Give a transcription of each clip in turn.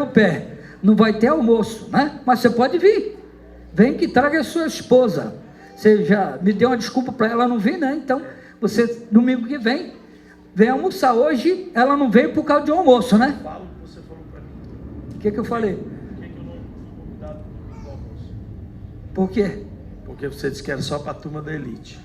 pé, não vai ter almoço, né? Mas você pode vir. Vem que traga a sua esposa. Você já me deu uma desculpa para ela não vir, né? Então, você, domingo que vem almoçar. Hoje, ela não veio por causa de um almoço, né? Fala o que você falou para mim. O que eu falei? Por que eu não fui convidado para o almoço? Por quê? Porque você disse que era só para a turma da elite.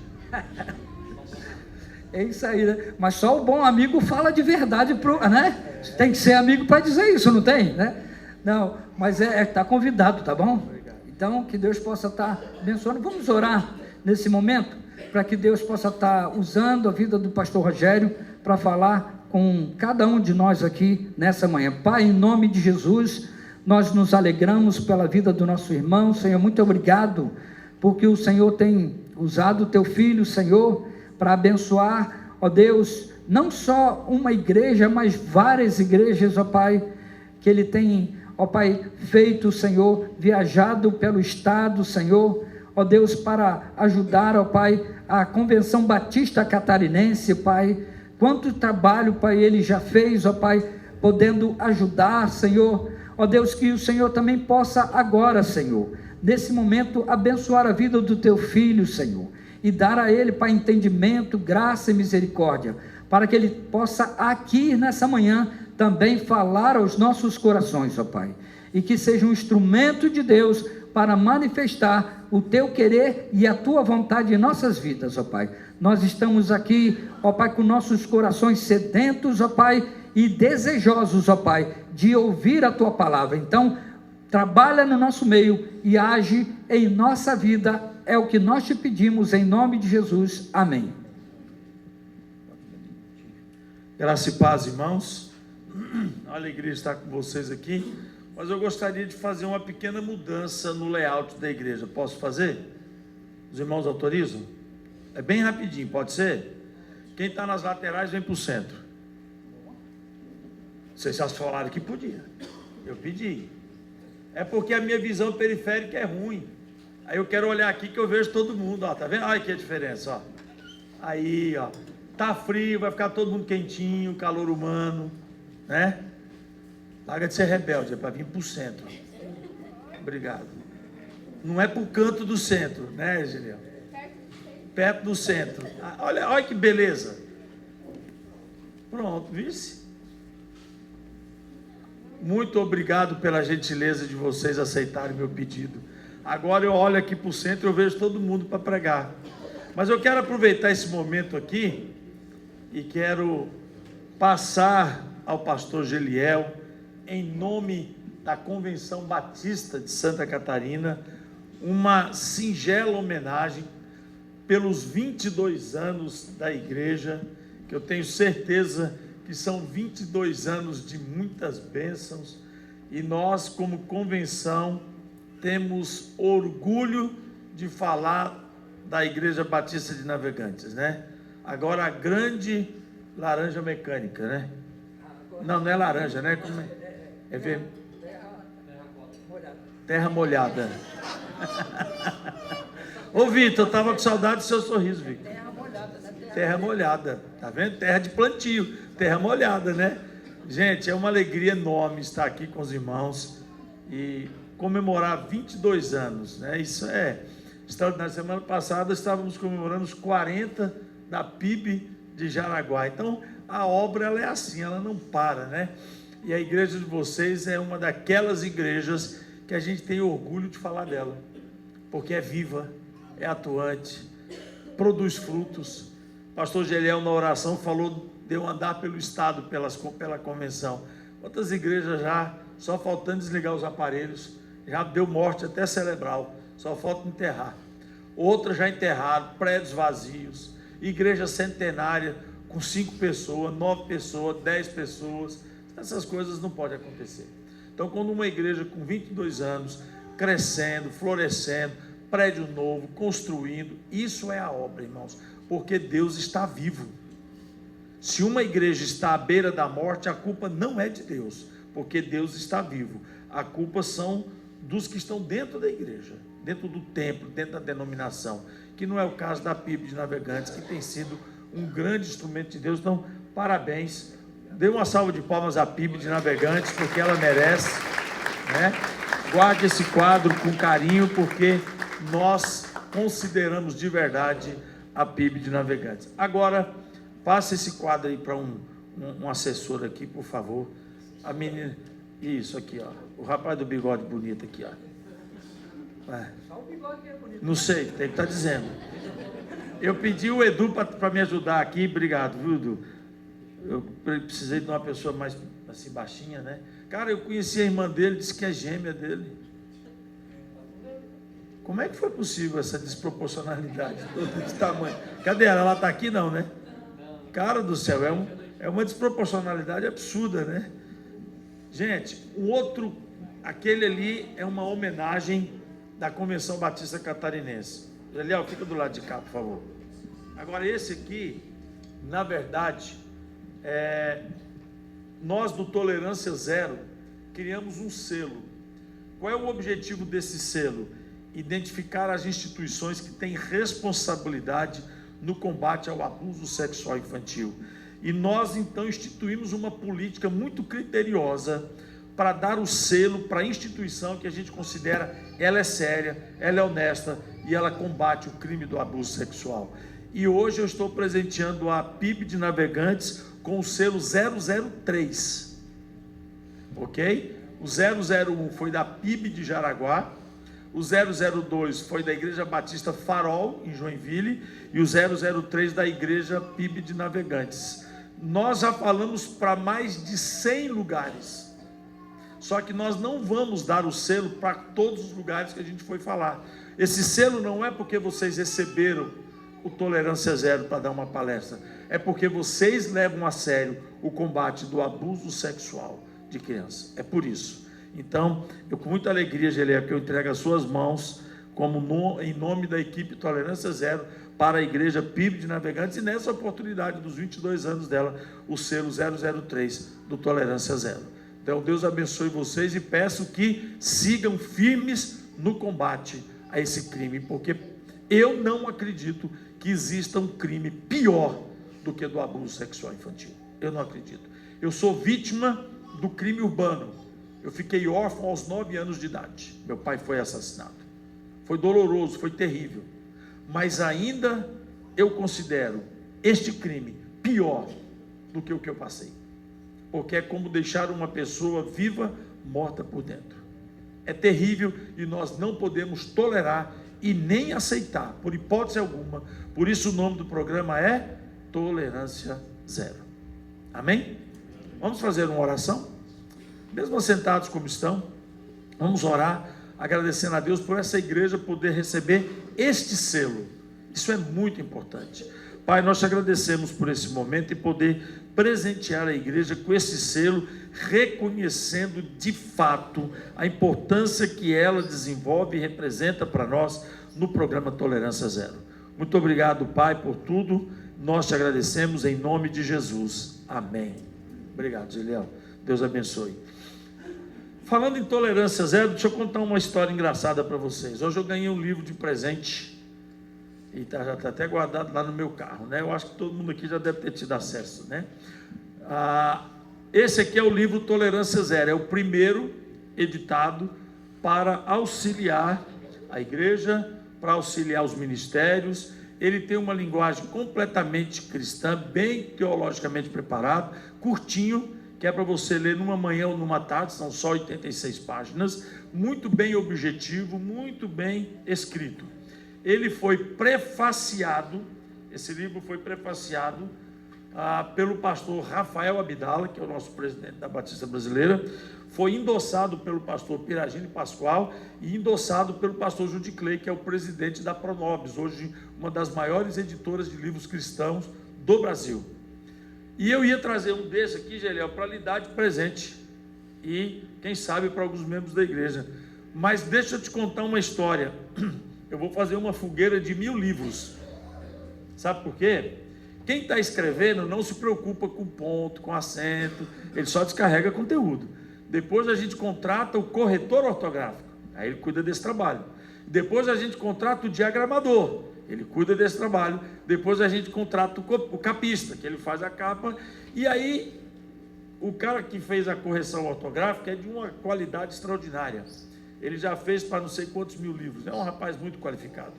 É isso aí, né? Mas só o bom amigo fala de verdade, né? Tem que ser amigo para dizer isso, não tem, né? Não, mas tá convidado, tá bom? Então, que Deus possa estar abençoando. Vamos orar nesse momento, para que Deus possa estar usando a vida do pastor Rogério para falar com cada um de nós aqui nessa manhã. Pai, em nome de Jesus, nós nos alegramos pela vida do nosso irmão. Senhor, muito obrigado, porque o Senhor tem usado o teu filho, Senhor, para abençoar, ó Deus, não só uma igreja, mas várias igrejas, ó Pai, que ele tem, ó Pai, feito, Senhor, viajado pelo estado, Senhor, ó Deus, para ajudar, ó Pai, a Convenção Batista Catarinense, Pai. Quanto trabalho, Pai, ele já fez, ó Pai, podendo ajudar, Senhor, ó Deus, que o Senhor também possa agora, Senhor, nesse momento, abençoar a vida do teu filho, Senhor, e dar a ele, Pai, entendimento, graça e misericórdia, para que ele possa aqui nessa manhã também falar aos nossos corações, ó Pai, e que seja um instrumento de Deus para manifestar o teu querer e a tua vontade em nossas vidas, ó Pai. Nós estamos aqui, ó Pai, com nossos corações sedentos, ó Pai, e desejosos, ó Pai, de ouvir a tua palavra. Então, trabalha no nosso meio e age em nossa vida, é o que nós te pedimos em nome de Jesus, amém. Graça e paz, irmãos. A alegria de estar com vocês aqui, mas eu gostaria de fazer uma pequena mudança no layout da igreja. Posso fazer? Os irmãos autorizam? É bem rapidinho, pode ser? Quem está nas laterais vem para o centro. Vocês já falaram que podia, eu pedi. É porque a minha visão periférica é ruim. Aí eu quero olhar aqui que eu vejo todo mundo, ó, tá vendo? Olha que a diferença, ó. Aí, ó, tá frio, vai ficar todo mundo quentinho, calor humano, né? Larga de ser rebelde, é para vir para o centro. Obrigado. Não é para o canto do centro, né, Giliel? Perto do centro. Olha que beleza. Pronto, vice? Muito obrigado pela gentileza de vocês aceitarem meu pedido. Agora eu olho aqui para o centro e eu vejo todo mundo para pregar. Mas eu quero aproveitar esse momento aqui e quero passar ao pastor Geliel, em nome da Convenção Batista de Santa Catarina, uma singela homenagem pelos 22 anos da igreja, que eu tenho certeza que são 22 anos de muitas bênçãos, e nós, como convenção, temos orgulho de falar da Igreja Batista de Navegantes, né? Agora a grande laranja mecânica, né? Não é laranja, né? Como é? É ver... Terra molhada. Ô Vitor, eu estava com saudade do seu sorriso, Vitor. Terra molhada, tá vendo? Terra de plantio, terra molhada, né? Gente, é uma alegria enorme estar aqui com os irmãos e comemorar 22 anos, né? Isso é extraordinário. Semana passada estávamos comemorando os 40 da PIB de Jaraguá. Então, a obra ela é assim, ela não para, né? E a igreja de vocês é uma daquelas igrejas que a gente tem orgulho de falar dela, porque é viva, é atuante, produz frutos. Pastor Geliel, na oração, falou de eu andar pelo estado, pela convenção. Outras igrejas já, só faltando desligar os aparelhos, já deu morte até cerebral, só falta enterrar. Outras já enterraram, prédios vazios, igreja centenária, com 5 pessoas, 9 pessoas, 10 pessoas, essas coisas não podem acontecer. Então, quando uma igreja com 22 anos, crescendo, florescendo, prédio novo, construindo, isso é a obra, irmãos, porque Deus está vivo. Se uma igreja está à beira da morte, a culpa não é de Deus, porque Deus está vivo. A culpa são dos que estão dentro da igreja, dentro do templo, dentro da denominação, que não é o caso da PIB de Navegantes, que tem sido um grande instrumento de Deus. Então, parabéns. Dê uma salva de palmas à PIB de Navegantes, porque ela merece. né? Guarde esse quadro com carinho, porque nós consideramos de verdade a PIB de Navegantes. Agora, passe esse quadro aí para um assessor aqui, por favor. A menina... Isso, aqui, ó. O rapaz do bigode bonito aqui, ó. Só o bigode que é bonito. Não sei, tem que estar dizendo. Eu pedi o Edu para me ajudar aqui. Obrigado, viu, Edu? Eu precisei de uma pessoa mais assim, baixinha, né? Cara, eu conheci a irmã dele, disse que é gêmea dele. Como é que foi possível essa desproporcionalidade de tamanho? Cadê ela? Ela está aqui não, né? Cara do céu, é uma desproporcionalidade absurda, né? Gente, o outro, aquele ali é uma homenagem da Convenção Batista Catarinense. Eliel, fica do lado de cá, por favor. Agora, esse aqui, na verdade, nós do Tolerância Zero criamos um selo. Qual é o objetivo desse selo? Identificar as instituições que têm responsabilidade no combate ao abuso sexual infantil. E nós, então, instituímos uma política muito criteriosa para dar o selo para a instituição que a gente considera ela é séria, ela é honesta e ela combate o crime do abuso sexual. E hoje eu estou presenteando a PIB de Navegantes com o selo 003, ok? O 001 foi da PIB de Jaraguá, o 002 foi da Igreja Batista Farol, em Joinville, e o 003 da Igreja PIB de Navegantes. Nós já falamos para mais de 100 lugares, só que nós não vamos dar o selo para todos os lugares que a gente foi falar. Esse selo não é porque vocês receberam o Tolerância Zero para dar uma palestra, é porque vocês levam a sério o combate do abuso sexual de criança. É por isso. Então, eu com muita alegria, Gelia, que eu entrego as suas mãos, em nome da equipe Tolerância Zero, para a Igreja PIB de Navegantes, e nessa oportunidade dos 22 anos dela, o selo 003 do Tolerância Zero. Então, Deus abençoe vocês e peço que sigam firmes no combate a esse crime, porque eu não acredito que exista um crime pior do que do abuso sexual infantil. Eu não acredito. Eu sou vítima do crime urbano. Eu fiquei órfão aos 9 anos de idade. Meu pai foi assassinado. Foi doloroso, foi terrível. Mas ainda eu considero este crime pior do que o que eu passei. Porque é como deixar uma pessoa viva, morta por dentro. É terrível e nós não podemos tolerar e nem aceitar, por hipótese alguma. Por isso o nome do programa é Tolerância Zero. Amém? Vamos fazer uma oração? Mesmo assentados como estão, vamos orar, agradecendo a Deus por essa igreja poder receber este selo. Isso é muito importante. Pai, nós te agradecemos por esse momento e poder presentear a igreja com esse selo, reconhecendo de fato a importância que ela desenvolve e representa para nós no programa Tolerância Zero. Muito obrigado, Pai, por tudo. Nós te agradecemos em nome de Jesus. Amém. Obrigado, Giliel. Deus abençoe. Falando em Tolerância Zero, deixa eu contar uma história engraçada para vocês. Hoje eu ganhei um livro de presente e já está até guardado lá no meu carro, né? Eu acho que todo mundo aqui já deve ter tido acesso, né? Esse aqui é o livro Tolerância Zero, é o primeiro editado para auxiliar a igreja, para auxiliar os ministérios. Ele tem uma linguagem completamente cristã, bem teologicamente preparado, curtinho, que é para você ler numa manhã ou numa tarde, são só 86 páginas, muito bem objetivo, muito bem escrito. Ele foi prefaciado, esse livro foi prefaciado pelo pastor Rafael Abdala, que é o nosso presidente da Batista Brasileira, foi endossado pelo pastor Piragini Pascoal e endossado pelo pastor Judy Clay, que é o presidente da Pronobis, hoje uma das maiores editoras de livros cristãos do Brasil. E eu ia trazer um desse aqui, Geliel, para lhe dar de presente e, quem sabe, para alguns membros da igreja. Mas deixa eu te contar uma história. Eu vou fazer uma fogueira de 1000 livros. Sabe por quê? Quem está escrevendo não se preocupa com ponto, com acento, ele só descarrega conteúdo. Depois a gente contrata o corretor ortográfico, aí ele cuida desse trabalho. Depois a gente contrata o diagramador, ele cuida desse trabalho. Depois a gente contrata o capista, que ele faz a capa. E aí o cara que fez a correção ortográfica é de uma qualidade extraordinária. Ele já fez para não sei quantos mil livros, é um rapaz muito qualificado.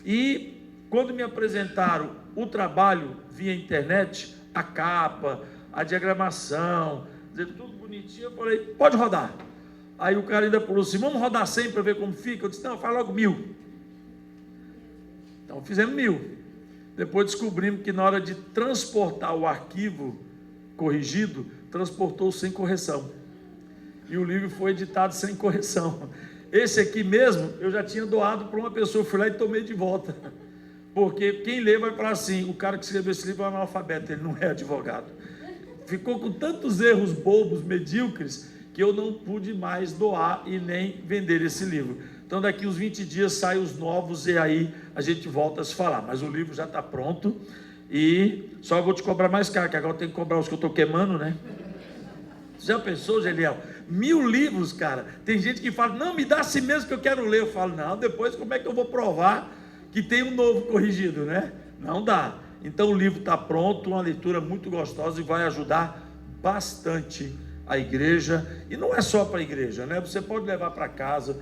E quando me apresentaram o trabalho via internet, a capa, a diagramação, tudo bonitinho, eu falei, pode rodar. Aí o cara ainda falou assim, vamos rodar 100 para ver como fica? Eu disse, não, faz logo 1000. Então fizemos 1000. Depois descobrimos que na hora de transportar o arquivo corrigido, transportou sem correção. E o livro foi editado sem correção. Esse aqui mesmo, eu já tinha doado para uma pessoa, eu fui lá e tomei de volta. Porque quem lê vai falar assim, o cara que escreveu esse livro é um analfabeto, ele não é advogado. Ficou com tantos erros bobos, medíocres, que eu não pude mais doar e nem vender esse livro. Então daqui uns 20 dias saem os novos e aí a gente volta a se falar. Mas o livro já está pronto e só vou te cobrar mais caro, que agora eu tenho que cobrar os que eu estou queimando, né? Já pensou, Geliel? 1000 livros, cara. Tem gente que fala, não, me dá assim mesmo que eu quero ler. Eu falo, não, depois como é que eu vou provar que tem um novo corrigido, né? Não dá. Então o livro está pronto, uma leitura muito gostosa e vai ajudar bastante a igreja. E não é só para a igreja, né? Você pode levar para casa,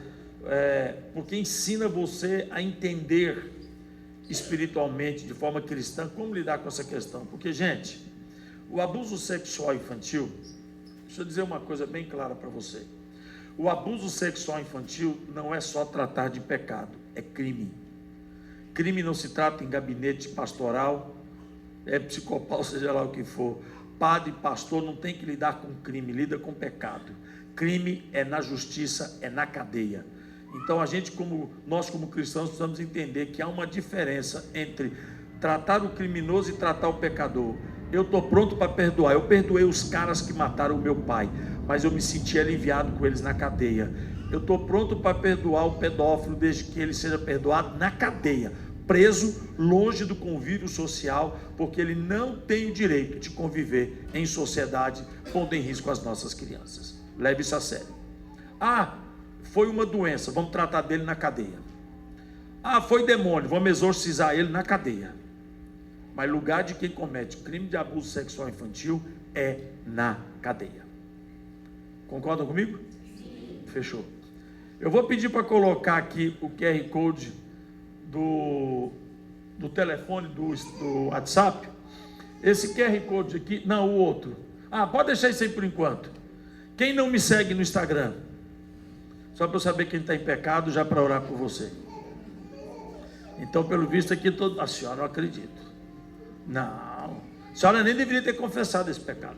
porque ensina você a entender espiritualmente, de forma cristã, como lidar com essa questão. Porque, gente, o abuso sexual infantil, deixa eu dizer uma coisa bem clara para você. O abuso sexual infantil não é só tratar de pecado, é crime. Crime não se trata em gabinete pastoral, psicopata, seja lá o que for. Padre, pastor não tem que lidar com crime, lida com pecado. Crime é na justiça, é na cadeia. Então nós como cristãos precisamos entender que há uma diferença entre tratar o criminoso e tratar o pecador. Eu estou pronto para perdoar, eu perdoei os caras que mataram o meu pai, mas eu me senti aliviado com eles na cadeia. Eu estou pronto para perdoar o pedófilo, desde que ele seja perdoado na cadeia, preso, longe do convívio social, porque ele não tem o direito de conviver em sociedade, pondo em risco as nossas crianças. Leve isso a sério. Foi uma doença, vamos tratar dele na cadeia. Foi demônio, vamos exorcizar ele na cadeia. Mas lugar de quem comete crime de abuso sexual infantil é na cadeia. Concordam comigo? Sim. Fechou. Eu vou pedir para colocar aqui o QR Code do telefone do WhatsApp. Esse QR Code aqui, não, o outro. Pode deixar isso aí por enquanto. Quem não me segue no Instagram? Só para eu saber quem está em pecado, já para orar por você. Então, pelo visto aqui, a senhora não acredita. Não, a senhora nem deveria ter confessado esse pecado.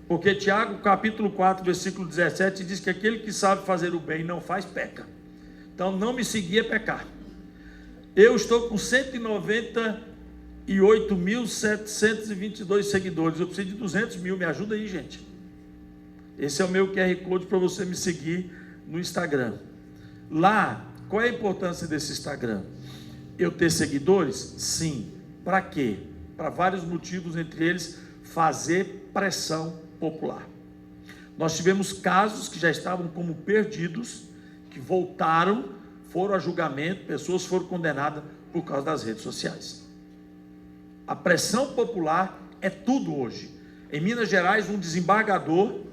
Porque Tiago, capítulo 4, versículo 17, diz que aquele que sabe fazer o bem não faz, peca. Então, não me seguir é pecar. Eu estou com 198.722 seguidores. Eu preciso de 200 mil, me ajuda aí, gente. Esse é o meu QR Code para você me seguir no Instagram. Lá, qual é a importância desse Instagram? Eu ter seguidores? Sim. Para quê? Para vários motivos, entre eles, fazer pressão popular. Nós tivemos casos que já estavam como perdidos, que voltaram, foram a julgamento, pessoas foram condenadas por causa das redes sociais. A pressão popular é tudo hoje. Em Minas Gerais, um desembargador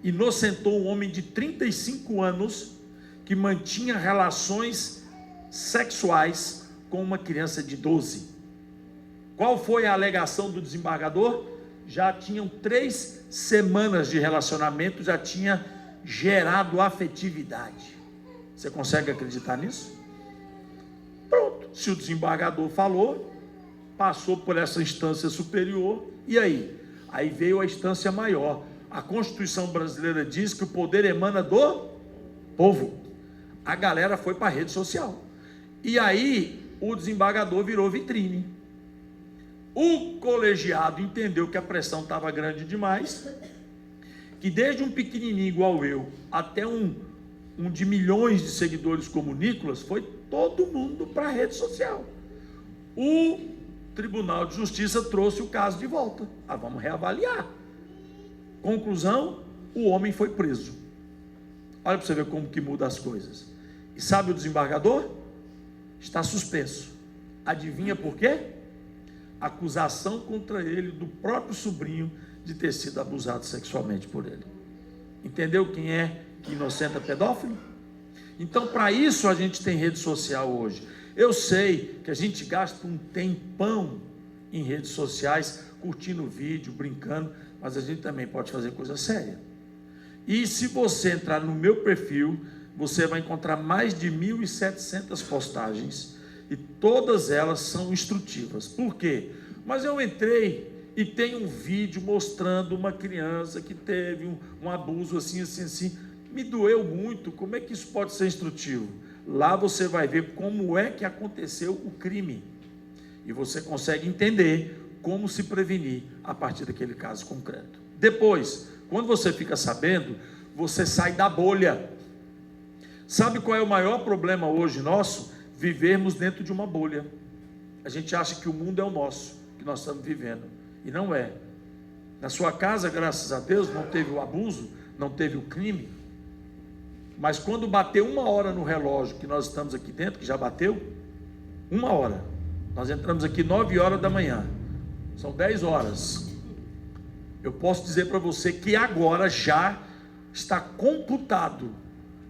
inocentou um homem de 35 anos que mantinha relações sexuais com uma criança de 12. Qual foi a alegação do desembargador? Já tinham 3 semanas de relacionamento, já tinha gerado afetividade. Você consegue acreditar nisso? Pronto, se o desembargador falou, passou por essa instância superior, e aí? Aí veio a instância maior. A Constituição brasileira diz que o poder emana do povo. A galera foi para a rede social. E aí o desembargador virou vitrine. O colegiado entendeu que a pressão estava grande demais, que desde um pequenininho igual eu, até um de milhões de seguidores como o Nicolas, foi todo mundo para a rede social. O Tribunal de Justiça trouxe o caso de volta. Vamos reavaliar. Conclusão, o homem foi preso. Olha para você ver como que muda as coisas. E sabe o desembargador? Está suspenso. Adivinha por quê? Acusação contra ele do próprio sobrinho de ter sido abusado sexualmente por ele. Entendeu quem é que inocenta pedófilo? Então, para isso a gente tem rede social hoje. Eu sei que a gente gasta um tempão em redes sociais, curtindo vídeo, brincando, mas a gente também pode fazer coisa séria. E se você entrar no meu perfil, você vai encontrar mais de 1.700 postagens, e todas elas são instrutivas. Por quê? Mas eu entrei e tem um vídeo mostrando uma criança que teve um abuso assim. Me doeu muito. Como é que isso pode ser instrutivo? Lá você vai ver como é que aconteceu o crime. E você consegue entender como se prevenir a partir daquele caso concreto. Depois, quando você fica sabendo, você sai da bolha. Sabe qual é o maior problema hoje nosso? Vivermos dentro de uma bolha. A gente acha que o mundo é o nosso, que nós estamos vivendo. E não é. Na sua casa, graças a Deus, não teve o abuso, não teve o crime. Mas quando bateu 1 hora no relógio, que nós estamos aqui dentro, que já bateu, 1 hora. Nós entramos aqui 9 horas da manhã. São 10 horas. Eu posso dizer para você que agora já está computado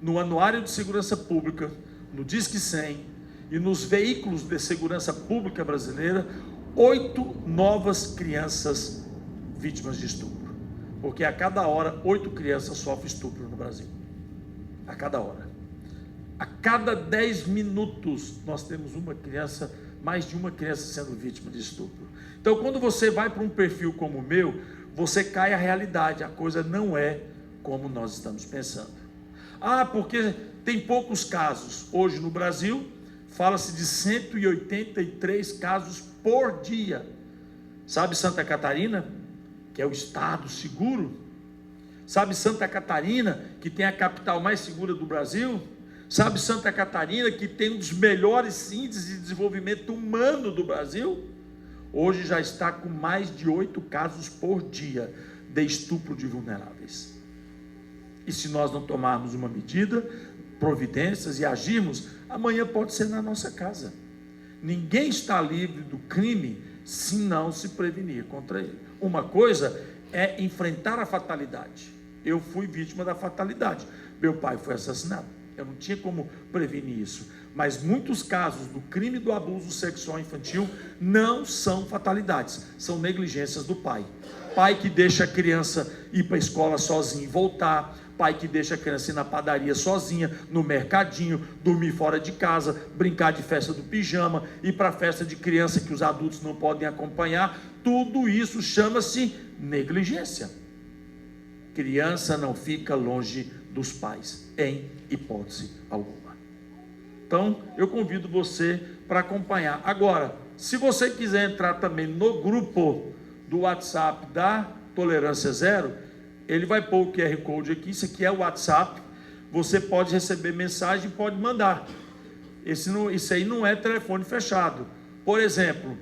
no Anuário de Segurança Pública, no Disque 100 e nos veículos de segurança pública brasileira, 8 novas crianças vítimas de estupro. Porque a cada hora, 8 crianças sofrem estupro no Brasil. A cada hora. A cada 10 minutos, nós temos uma criança, mais de uma criança sendo vítima de estupro. Então, quando você vai para um perfil como o meu, você cai à realidade. A coisa não é como nós estamos pensando. Porque tem poucos casos. Hoje no Brasil, fala-se de 183 casos por dia. Sabe Santa Catarina, que é o estado seguro? Sabe Santa Catarina, que tem a capital mais segura do Brasil? Sabe Santa Catarina, que tem um dos melhores índices de desenvolvimento humano do Brasil? Hoje já está com mais de 8 casos por dia de estupro de vulneráveis. E se nós não tomarmos uma medida, providências e agirmos, amanhã pode ser na nossa casa. Ninguém está livre do crime se não se prevenir contra ele. Uma coisa é enfrentar a fatalidade. Eu fui vítima da fatalidade. Meu pai foi assassinado. Eu não tinha como prevenir isso. Mas muitos casos do crime do abuso sexual infantil não são fatalidades, são negligências do pai. Pai que deixa a criança ir para a escola sozinha e voltar. Pai que deixa a criança ir na padaria sozinha, no mercadinho, dormir fora de casa, brincar de festa do pijama, ir para a festa de criança que os adultos não podem acompanhar. Tudo isso chama-se negligência. Criança não fica longe dos pais, em hipótese alguma. Então, eu convido você para acompanhar. Agora, se você quiser entrar também no grupo do WhatsApp da Tolerância Zero, ele vai pôr o QR Code aqui. Isso aqui é o WhatsApp. Você pode receber mensagem e pode mandar. Isso aí não é telefone fechado. Por exemplo,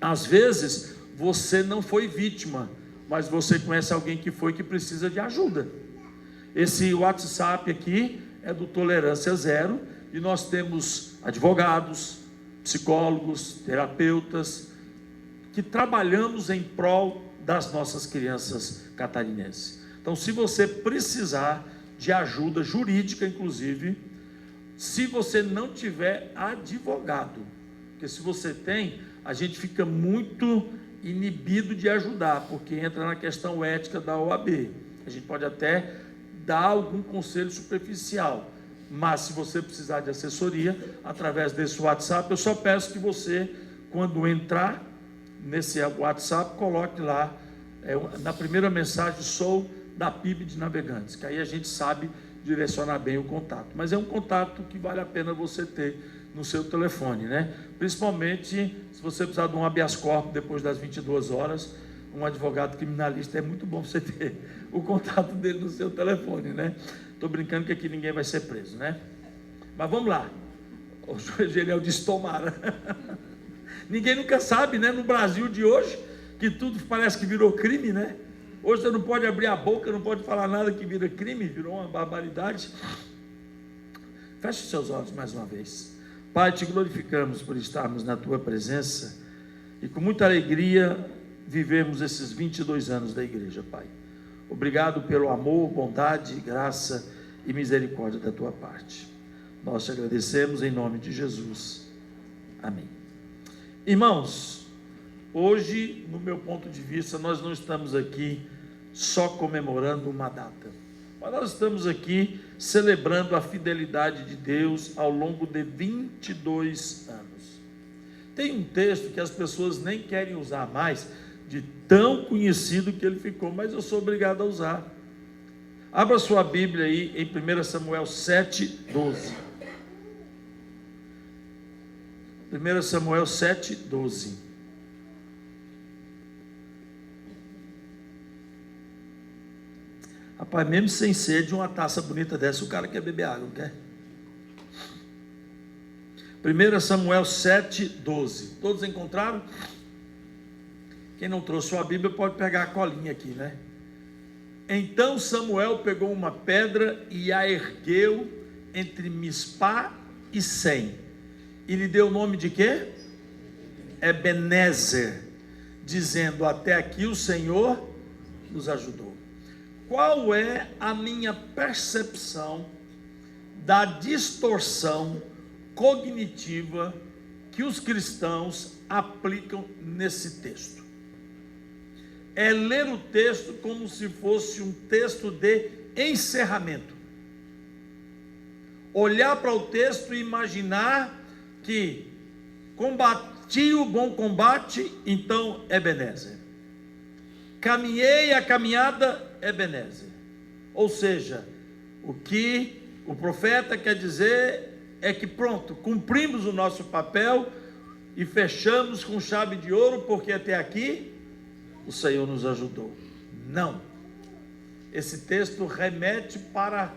às vezes você não foi vítima, mas você conhece alguém que foi, que precisa de ajuda. Esse WhatsApp aqui é do Tolerância Zero, e nós temos advogados, psicólogos, terapeutas, que trabalhamos em prol das nossas crianças catarinenses. Então, se você precisar de ajuda jurídica, inclusive, se você não tiver advogado, porque se você tem, a gente fica muito inibido de ajudar, porque entra na questão ética da OAB. A gente pode até dar algum conselho superficial, mas se você precisar de assessoria, através desse WhatsApp, eu só peço que você, quando entrar nesse WhatsApp, coloque lá, na primeira mensagem, sou da PIB de Navegantes, que aí a gente sabe direcionar bem o contato. Mas é um contato que vale a pena você ter no seu telefone, né? Principalmente se você precisar de um habeas corpus depois das 22 horas, um advogado criminalista, é muito bom você ter o contato dele no seu telefone, né? Estou brincando que aqui ninguém vai ser preso, né? Mas vamos lá. O Geliel disse tomara. Ninguém nunca sabe, né? No Brasil de hoje, que tudo parece que virou crime, né? Hoje você não pode abrir a boca, não pode falar nada que vira crime, virou uma barbaridade. Feche os seus olhos mais uma vez. Pai, te glorificamos por estarmos na tua presença, e com muita alegria vivemos esses 22 anos da igreja, Pai. Obrigado pelo amor, bondade, graça e misericórdia da tua parte. Nós te agradecemos em nome de Jesus. Amém. Irmãos, hoje, no meu ponto de vista, nós não estamos aqui só comemorando uma data, mas nós estamos aqui celebrando a fidelidade de Deus ao longo de 22 anos. Tem um texto que as pessoas nem querem usar mais, de tão conhecido que ele ficou, mas eu sou obrigado a usar. Abra sua Bíblia aí em 1 Samuel 7:12. 1 Samuel 7:12. Rapaz, mesmo sem sede, uma taça bonita dessa, o cara quer beber água, não quer? 1 Samuel 7:12. Todos encontraram? Quem não trouxe sua Bíblia pode pegar a colinha aqui, né? Então Samuel pegou uma pedra e a ergueu entre Mispá e Sem, e lhe deu o nome de quê? Ebenezer, dizendo: até aqui o Senhor nos ajudou. Qual é a minha percepção da distorção cognitiva que os cristãos aplicam nesse texto? É ler o texto como se fosse um texto de encerramento. Olhar para o texto e imaginar que combati o bom combate, então Ebenezer. Caminhei a caminhada, Ebenezer. Ou seja, o que o profeta quer dizer é que pronto, cumprimos o nosso papel e fechamos com chave de ouro, porque até aqui o Senhor nos ajudou. Não. Esse texto remete para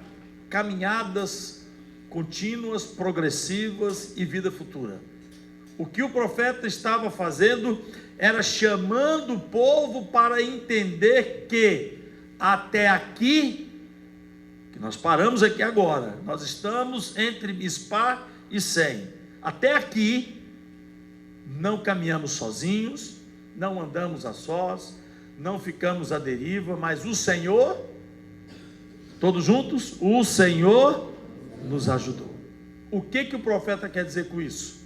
caminhadas contínuas, progressivas e vida futura. O que o profeta estava fazendo era chamando o povo para entender que até aqui, que nós paramos aqui agora, nós estamos entre Mispá e Sem. Até aqui, não caminhamos sozinhos, não andamos a sós, não ficamos à deriva, mas o Senhor, todos juntos, o Senhor nos ajudou. O que o profeta quer dizer com isso?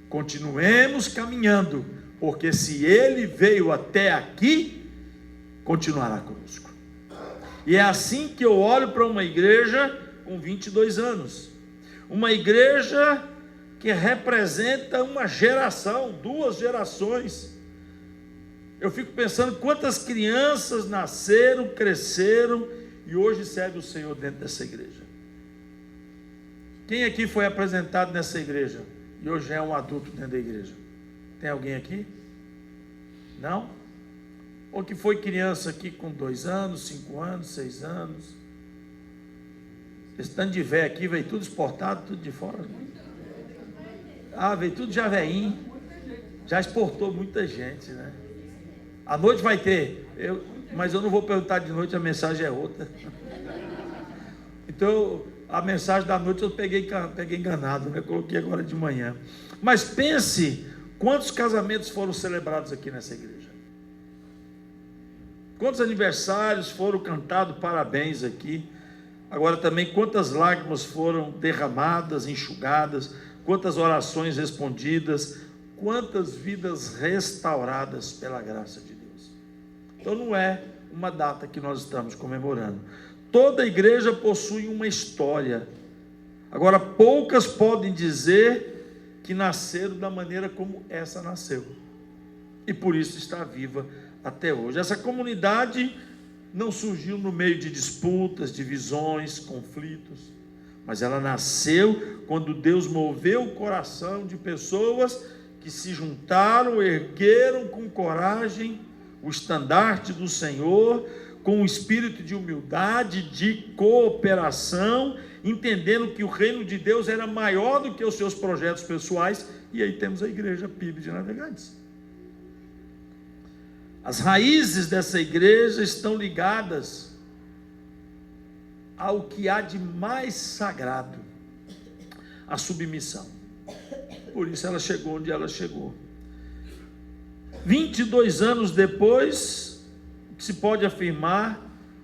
Continuemos caminhando, porque se ele veio até aqui, continuará conosco. E é assim que eu olho para uma igreja com 22 anos, uma igreja que representa uma geração, 2 gerações. Eu fico pensando quantas crianças nasceram, cresceram e hoje serve o Senhor dentro dessa igreja. Quem aqui foi apresentado nessa igreja e hoje é um adulto dentro da igreja? Tem alguém aqui? Não? Ou que foi criança aqui com 2 anos, 5 anos, 6 anos? Esse tanto de velho aqui, veio tudo exportado, tudo de fora. Veio tudo já velhinho. Já exportou muita gente, né? À noite vai ter, mas eu não vou perguntar de noite, a mensagem é outra. Então, a mensagem da noite eu peguei enganado, né? Coloquei agora de manhã. Mas pense, quantos casamentos foram celebrados aqui nessa igreja? Quantos aniversários foram cantados parabéns aqui? Agora também, quantas lágrimas foram derramadas, enxugadas, quantas orações respondidas, quantas vidas restauradas pela graça de Deus. Então não é uma data que nós estamos comemorando. Toda igreja possui uma história. Agora, poucas podem dizer que nasceram da maneira como essa nasceu, e por isso está viva até hoje. Essa comunidade não surgiu no meio de disputas, divisões, conflitos, mas ela nasceu quando Deus moveu o coração de pessoas que se juntaram, ergueram com coragem o estandarte do Senhor, com um espírito de humildade, de cooperação, entendendo que o reino de Deus era maior do que os seus projetos pessoais. E aí temos a igreja PIB de Navegantes. As raízes dessa igreja estão ligadas ao que há de mais sagrado, a submissão. Por isso ela chegou onde ela chegou. 22 anos depois, o que se pode afirmar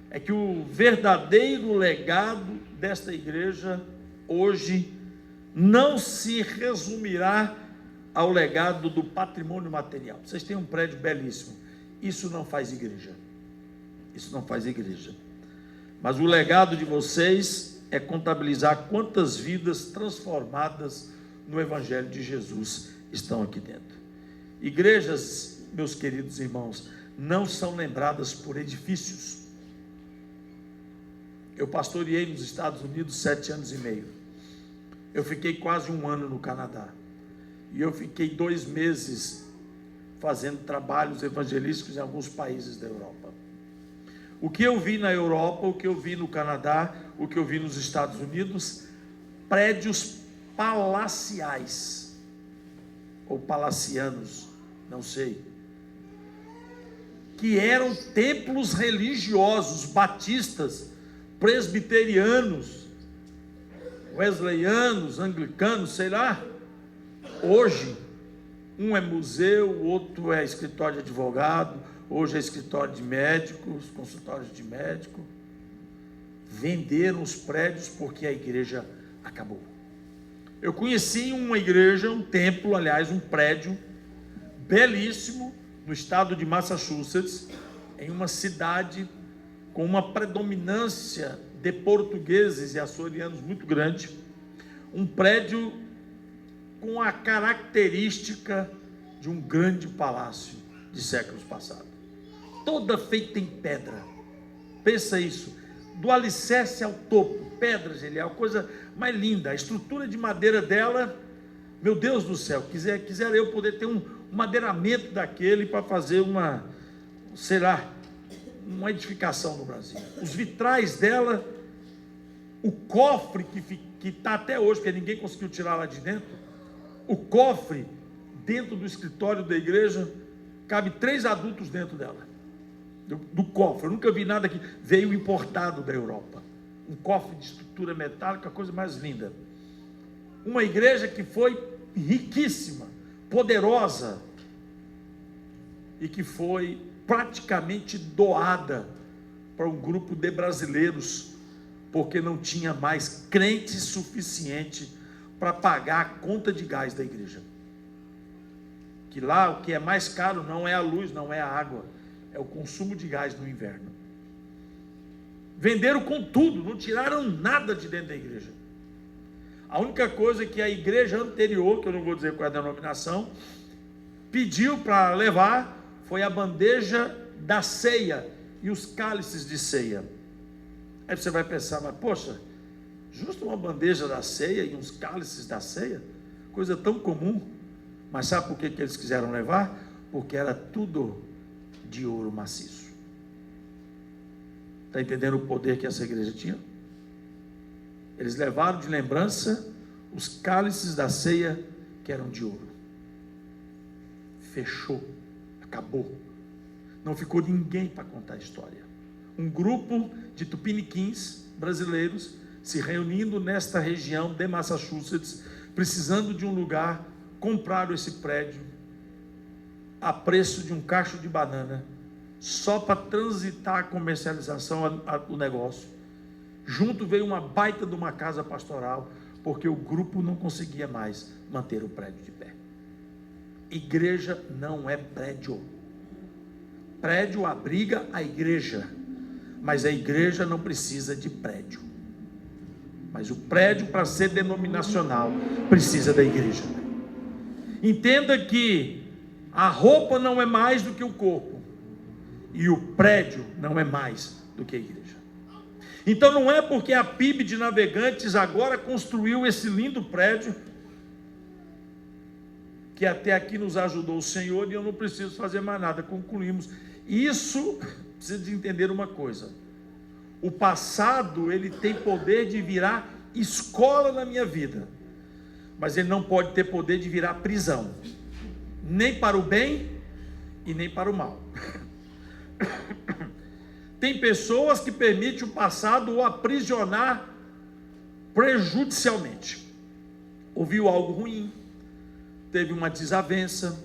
é que o verdadeiro legado desta igreja hoje não se resumirá ao legado do patrimônio material. Vocês têm um prédio belíssimo, isso não faz igreja, isso não faz igreja, mas o legado de vocês é contabilizar quantas vidas transformadas no Evangelho de Jesus estão aqui dentro. Igrejas, meus queridos irmãos, não são lembradas por edifícios. Eu pastoreei nos Estados Unidos 7 anos e meio. Eu fiquei quase 1 ano no Canadá. E eu fiquei 2 meses fazendo trabalhos evangelísticos em alguns países da Europa. O que eu vi na Europa, o que eu vi no Canadá, o que eu vi nos Estados Unidos, prédios palaciais, ou palacianos, não sei, que eram templos religiosos, batistas, presbiterianos, wesleyanos, anglicanos, sei lá. Hoje, um é museu, o outro é escritório de advogado, hoje é escritório de médicos, consultórios de médico. Venderam os prédios porque a igreja acabou. Eu conheci uma igreja, um templo, aliás, um prédio belíssimo, no estado de Massachusetts, em uma cidade com uma predominância de portugueses e açorianos muito grande, um prédio com a característica de um grande palácio de séculos passados, toda feita em pedra. Pensa isso, do alicerce ao topo, pedras, ele é a coisa mais linda. A estrutura de madeira dela, meu Deus do céu, quisera eu poder ter um madeiramento daquele para fazer uma, sei lá, uma edificação no Brasil. Os vitrais dela, o cofre que está até hoje, porque ninguém conseguiu tirar lá de dentro, o cofre dentro do escritório da igreja, cabe 3 adultos dentro dela, do cofre. Eu nunca vi nada que veio importado da Europa, um cofre de estrutura metálica, a coisa mais linda. Uma igreja que foi riquíssima, poderosa, e que foi praticamente doada para um grupo de brasileiros, porque não tinha mais crente suficiente para pagar a conta de gás da igreja. Que lá o que é mais caro não é a luz, não é a água, é o consumo de gás no inverno. Venderam com tudo, não tiraram nada de dentro da igreja. A única coisa que a igreja anterior, que eu não vou dizer qual é a denominação, pediu para levar foi a bandeja da ceia e os cálices de ceia. Aí você vai pensar, mas poxa, justo uma bandeja da ceia e uns cálices da ceia? Coisa tão comum. Mas sabe por que eles quiseram levar? Porque era tudo de ouro maciço. Está entendendo o poder que essa igreja tinha? Eles levaram de lembrança os cálices da ceia que eram de ouro. Fechou, acabou. Não ficou ninguém para contar a história. Um grupo de tupiniquins brasileiros se reunindo nesta região de Massachusetts, precisando de um lugar, compraram esse prédio a preço de um cacho de banana, só para transitar a comercialização, o negócio. Junto veio uma baita de uma casa pastoral, porque o grupo não conseguia mais manter o prédio de pé. Igreja não é prédio. Prédio abriga a igreja, mas a igreja não precisa de prédio. Mas o prédio, para ser denominacional, precisa da igreja. Entenda que a roupa não é mais do que o corpo, e o prédio não é mais do que a igreja. Então não é porque a PIB de Navegantes agora construiu esse lindo prédio, que até aqui nos ajudou o Senhor, e eu não preciso fazer mais nada, concluímos. Isso, precisa de entender uma coisa: o passado, ele tem poder de virar escola na minha vida, mas ele não pode ter poder de virar prisão, nem para o bem e nem para o mal. Tem pessoas que permitem o passado o aprisionar prejudicialmente. Ouviu algo ruim, teve uma desavença,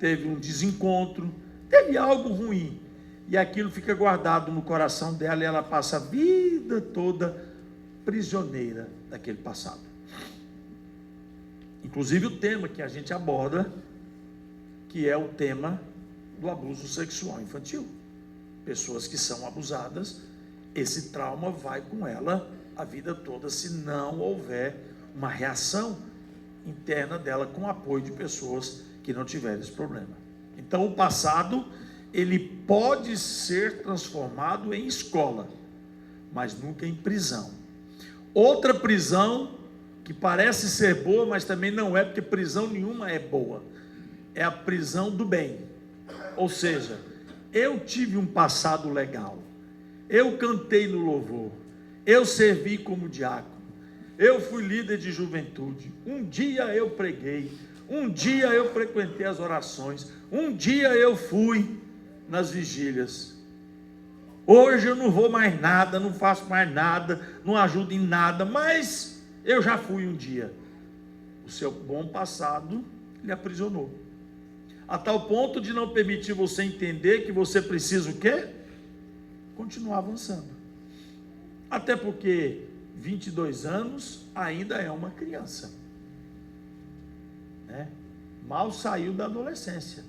teve um desencontro, teve algo ruim, e aquilo fica guardado no coração dela, e ela passa a vida toda prisioneira daquele passado. Inclusive o tema que a gente aborda, que é o tema do abuso sexual infantil. Pessoas que são abusadas, esse trauma vai com ela a vida toda, se não houver uma reação interna dela com o apoio de pessoas que não tiverem esse problema. Então o passado, ele pode ser transformado em escola, mas nunca em prisão. Outra prisão que parece ser boa, mas também não é, porque prisão nenhuma é boa, é a prisão do bem. Ou seja, eu tive um passado legal, eu cantei no louvor, eu servi como diácono, eu fui líder de juventude, um dia eu preguei, um dia eu frequentei as orações, um dia eu fui nas vigílias. Hoje eu não vou mais nada, não faço mais nada, não ajudo em nada, mas eu já fui um dia. O seu bom passado lhe aprisionou, a tal ponto de não permitir você entender que você precisa o quê? Continuar avançando. Até porque 22 anos ainda é uma criança, né? Mal saiu da adolescência.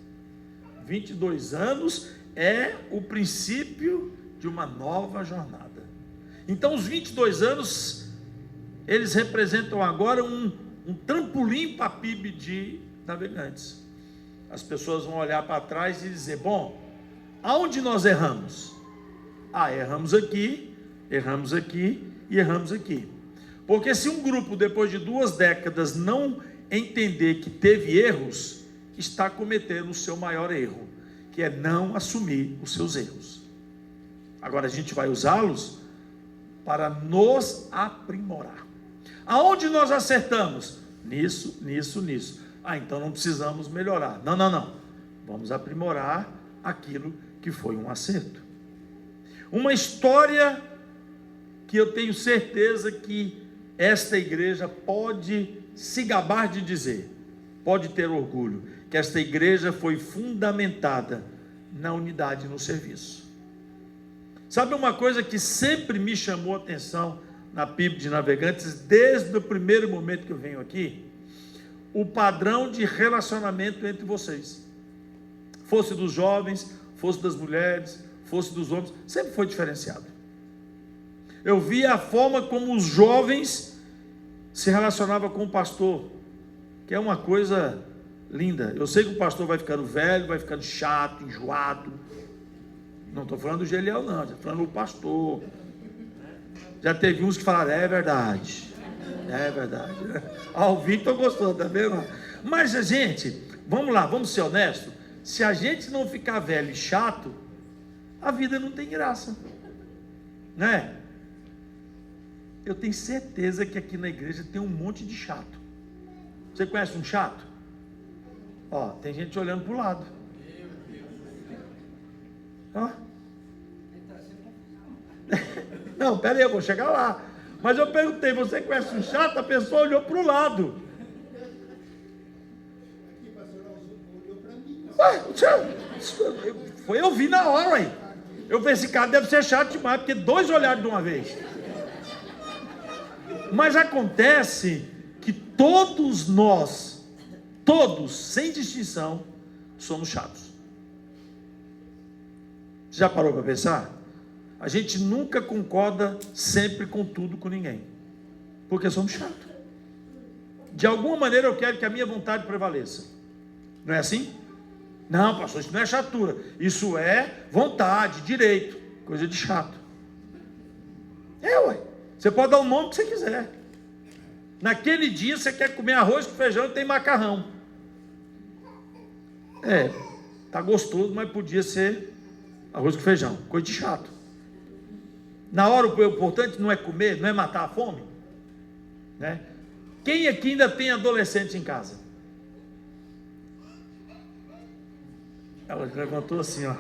22 anos é o princípio de uma nova jornada. Então os 22 anos, eles representam agora um trampolim para a PIB de Navegantes. As pessoas vão olhar para trás e dizer, bom, aonde nós erramos? Erramos aqui e erramos aqui. Porque se um grupo, depois de 2 décadas, não entender que teve erros, está cometendo o seu maior erro, que é não assumir os seus erros. Agora a gente vai usá-los para nos aprimorar. Aonde nós acertamos? Nisso. Então não precisamos melhorar. Não. Vamos aprimorar aquilo que foi um acerto. Uma história que eu tenho certeza que esta igreja pode se gabar de dizer, pode ter orgulho, que esta igreja foi fundamentada na unidade e no serviço. Sabe uma coisa que sempre me chamou a atenção na PIB de Navegantes, desde o primeiro momento que eu venho aqui? O padrão de relacionamento entre vocês, fosse dos jovens, fosse das mulheres, fosse dos homens, sempre foi diferenciado. Eu via a forma como os jovens se relacionavam com o pastor, que é uma coisa linda. Eu sei que o pastor vai ficando velho, vai ficando chato, enjoado. Não estou falando do Geliel não, estou falando do pastor. Já teve uns que falaram, é verdade. O Victor gostou, tá vendo? Mas, gente, vamos lá, vamos ser honestos. Se a gente não ficar velho e chato, a vida não tem graça, né? Eu tenho certeza que aqui na igreja tem um monte de chato. Você conhece um chato? Tem gente olhando para o lado. Não, pera aí, eu vou chegar lá. Mas eu perguntei, você conhece um chato? A pessoa olhou para o lado. Eu vi na hora aí. Eu falei, esse cara deve ser chato demais, porque 2 olharam de uma vez. Mas acontece que todos nós, sem distinção, somos chatos. Você já parou para pensar? A gente nunca concorda sempre com tudo, com ninguém, porque somos chatos. De alguma maneira eu quero que a minha vontade prevaleça. Não é assim? Não, pastor, isso não é chatura, isso é vontade, direito, coisa de chato. Você pode dar o nome que você quiser. Naquele dia você quer comer arroz com feijão e tem macarrão. Tá gostoso, mas podia ser arroz com feijão, coisa de chato. Na hora o importante não é comer, não é matar a fome, né? Quem aqui ainda tem adolescente em casa? Ela levantou assim, ó.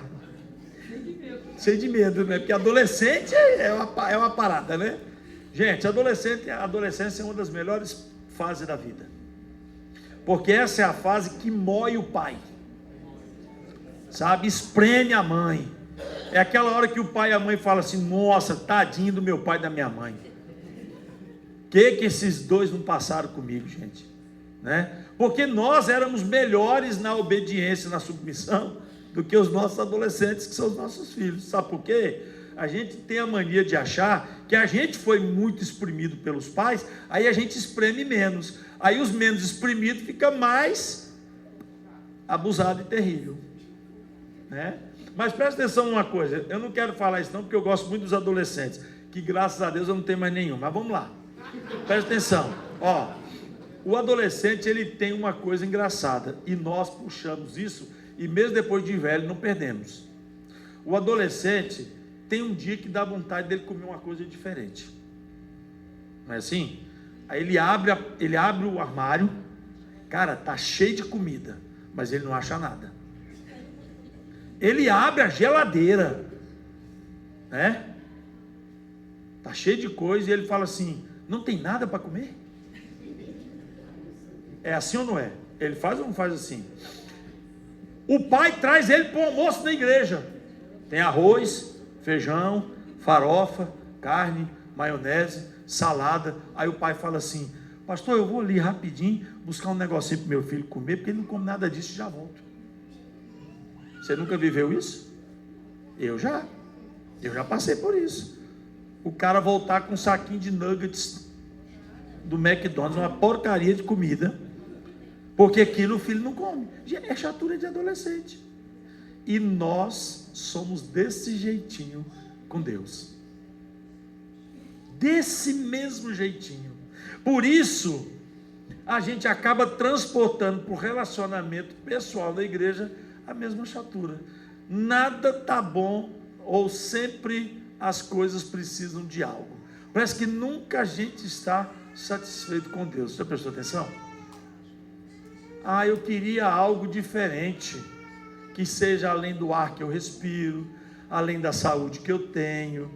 Cheio de medo, né? Porque adolescente é uma parada, né? Gente, a adolescência é uma das melhores fases da vida. Porque essa é a fase que mói o pai. sabe? Espreme a mãe. É aquela hora que o pai e a mãe falam assim: nossa, tadinho do meu pai e da minha mãe. Que esses dois não passaram comigo, gente, né? Porque nós éramos melhores na obediência, na submissão, do que os nossos adolescentes, que são os nossos filhos. Sabe por quê? A gente tem a mania de achar que a gente foi muito exprimido pelos pais, aí a gente espreme menos. Aí os menos exprimidos ficam mais abusado e terrível, né? Mas presta atenção numa coisa, eu não quero falar isso não, porque eu gosto muito dos adolescentes, que graças a Deus eu não tenho mais nenhum, mas vamos lá, presta atenção, ó, o adolescente ele tem uma coisa engraçada, e nós puxamos isso, e mesmo depois de velho não perdemos. O adolescente tem um dia que dá vontade dele comer uma coisa diferente, não é assim? Aí ele abre o armário, cara, tá cheio de comida, mas ele não acha nada. Ele abre a geladeira, né? Tá cheio de coisa, e ele fala assim: não tem nada para comer? É assim ou não é? Ele faz ou não faz assim? O pai traz ele para o almoço na igreja. Tem arroz, feijão, farofa, carne, maionese, salada. Aí o pai fala assim: pastor, eu vou ali rapidinho buscar um negocinho para meu filho comer, porque ele não come nada disso e já volto. Você nunca viveu isso? Eu já passei por isso. O cara voltar com um saquinho de nuggets do McDonald's, uma porcaria de comida, porque aquilo o filho não come. É chatura de adolescente. E nós somos desse jeitinho com Deus, desse mesmo jeitinho. Por isso a gente acaba transportando para o relacionamento pessoal da igreja a mesma chatura. Nada está bom, ou sempre as coisas precisam de algo. Parece que nunca a gente está satisfeito com Deus. Você prestou atenção? Eu queria algo diferente, que seja além do ar que eu respiro, além da saúde que eu tenho,